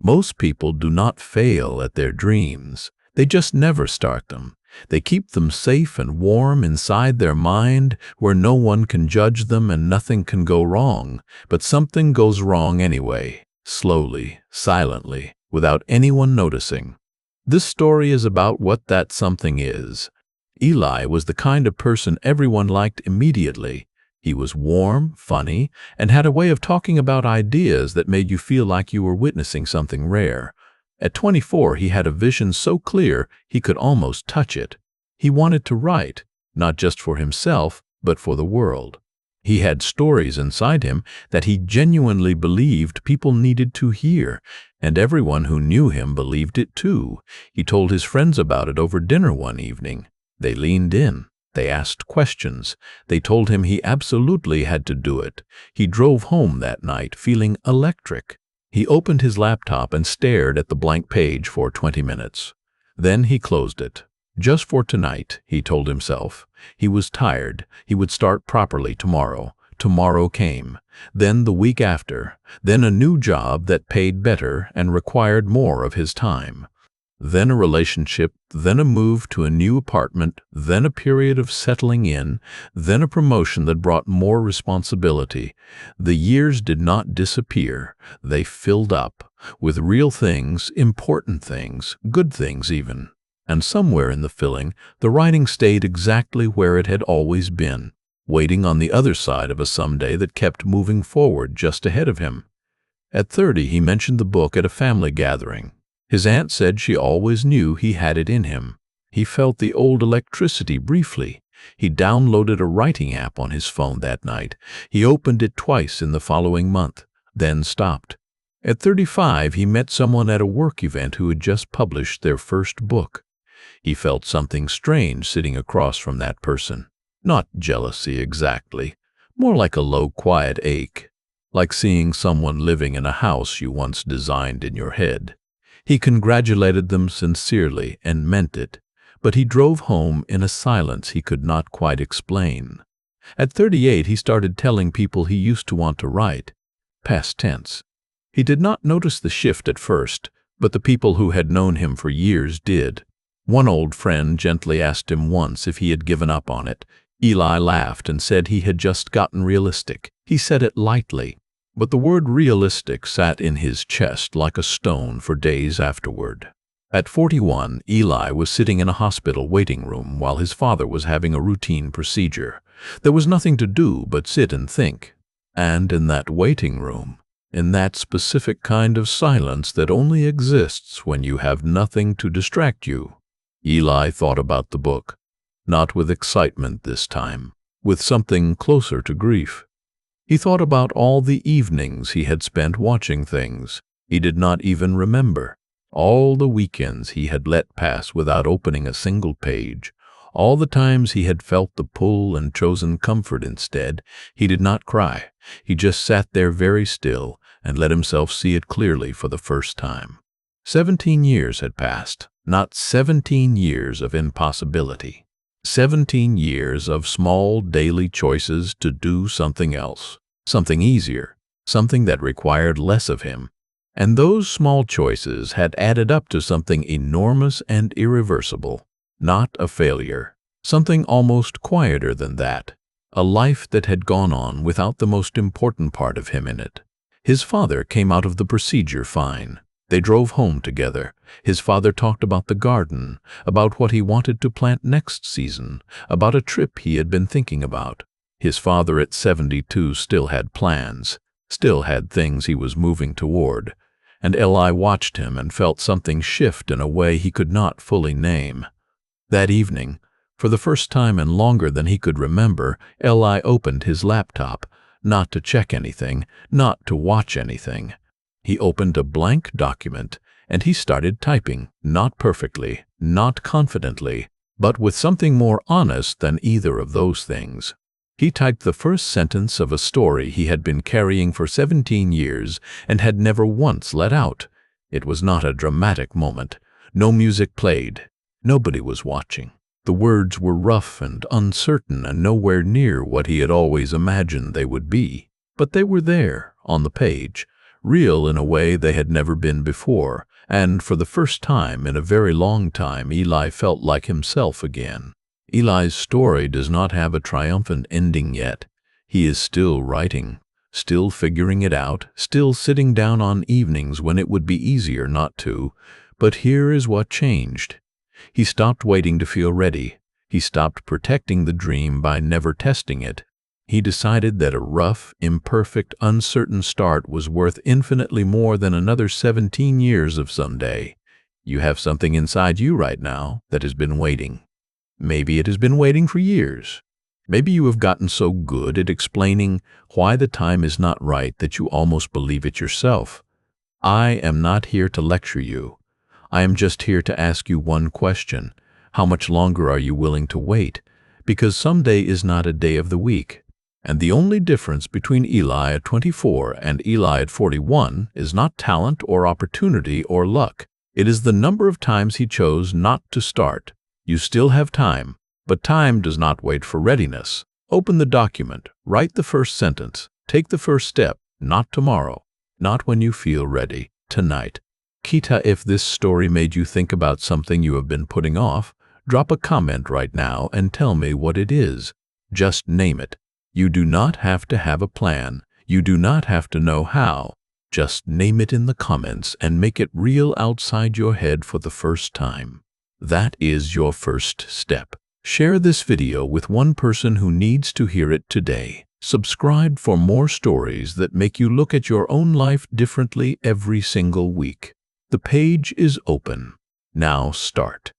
Most people do not fail at their dreams. They just never start them. They keep them safe and warm inside their mind where no one can judge them and nothing can go wrong. But something goes wrong anyway, slowly, silently, without anyone noticing. This story is about what that something is. Eli was the kind of person everyone liked immediately. He was warm, funny, and had a way of talking about ideas that made you feel like you were witnessing something rare. At 24, he had a vision so clear he could almost touch it. He wanted to write, not just for himself, but for the world. He had stories inside him that he genuinely believed people needed to hear, and everyone who knew him believed it too. He told his friends about it over dinner one evening. They leaned in. They asked questions. They told him he absolutely had to do it. He drove home that night feeling electric. He opened his laptop and stared at the blank page for 20 minutes. Then he closed it. Just for tonight, he told himself. He was tired. He would start properly tomorrow. Tomorrow came. Then the week after. Then a new job that paid better and required more of his time. Then a relationship, then a move to a new apartment, then a period of settling in, then a promotion that brought more responsibility. The years did not disappear. They filled up with real things, important things, good things even. And somewhere in the filling, the writing stayed exactly where it had always been, waiting on the other side of a someday that kept moving forward just ahead of him. At 30, he mentioned the book at a family gathering. His aunt said she always knew he had it in him. He felt the old electricity briefly. He downloaded a writing app on his phone that night. He opened it twice in the following month, then stopped. At 35, he met someone at a work event who had just published their first book. He felt something strange sitting across from that person. Not jealousy exactly, more like a low, quiet ache, like seeing someone living in a house you once designed in your head. He congratulated them sincerely and meant it, but he drove home in a silence he could not quite explain. At 38, he started telling people he used to want to write. Past tense. He did not notice the shift at first, but the people who had known him for years did. One old friend gently asked him once if he had given up on it. Eli laughed and said he had just gotten realistic. He said it lightly, but the word realistic sat in his chest like a stone for days afterward. At 41, Eli was sitting in a hospital waiting room while his father was having a routine procedure. There was nothing to do but sit and think. And in that waiting room, in that specific kind of silence that only exists when you have nothing to distract you, Eli thought about the book. Not with excitement this time, with something closer to grief. He thought about all the evenings he had spent watching things he did not even remember, all the weekends he had let pass without opening a single page, all the times he had felt the pull and chosen comfort instead. He did not cry. He just sat there very still and let himself see it clearly for the first time. 17 years had passed, not 17 years of impossibility. 17 years of small daily choices to do something else, something easier, something that required less of him. And those small choices had added up to something enormous and irreversible, not a failure, something almost quieter than that, a life that had gone on without the most important part of him in it. His father came out of the procedure fine. They drove home together. His father talked about the garden, about what he wanted to plant next season, about a trip he had been thinking about. His father at 72 still had plans, still had things he was moving toward, and Eli watched him and felt something shift in a way he could not fully name. That evening, for the first time in longer than he could remember, Eli opened his laptop, not to check anything, not to watch anything. He opened a blank document, and he started typing, not perfectly, not confidently, but with something more honest than either of those things. He typed the first sentence of a story he had been carrying for 17 years and had never once let out. It was not a dramatic moment. No music played. Nobody was watching. The words were rough and uncertain and nowhere near what he had always imagined they would be. But they were there, on the page, real in a way they had never been before, and for the first time in a very long time, Eli felt like himself again. Eli's story does not have a triumphant ending yet. He is still writing, still figuring it out, still sitting down on evenings when it would be easier not to. But here is what changed. He stopped waiting to feel ready. He stopped protecting the dream by never testing it. He decided that a rough, imperfect, uncertain start was worth infinitely more than another 17 years of someday. You have something inside you right now that has been waiting. Maybe it has been waiting for years. Maybe you have gotten so good at explaining why the time is not right that you almost believe it yourself. I am not here to lecture you. I am just here to ask you one question. How much longer are you willing to wait? Because someday is not a day of the week. And the only difference between Eli at 24 and Eli at 41 is not talent or opportunity or luck. It is the number of times he chose not to start. You still have time, but time does not wait for readiness. Open the document, write the first sentence, take the first step, not tomorrow, not when you feel ready, tonight. Kita, if this story made you think about something you have been putting off, drop a comment right now and tell me what it is. Just name it. You do not have to have a plan. You do not have to know how. Just name it in the comments and make it real outside your head for the first time. That is your first step. Share this video with one person who needs to hear it today. Subscribe for more stories that make you look at your own life differently every single week. The page is open. Now start.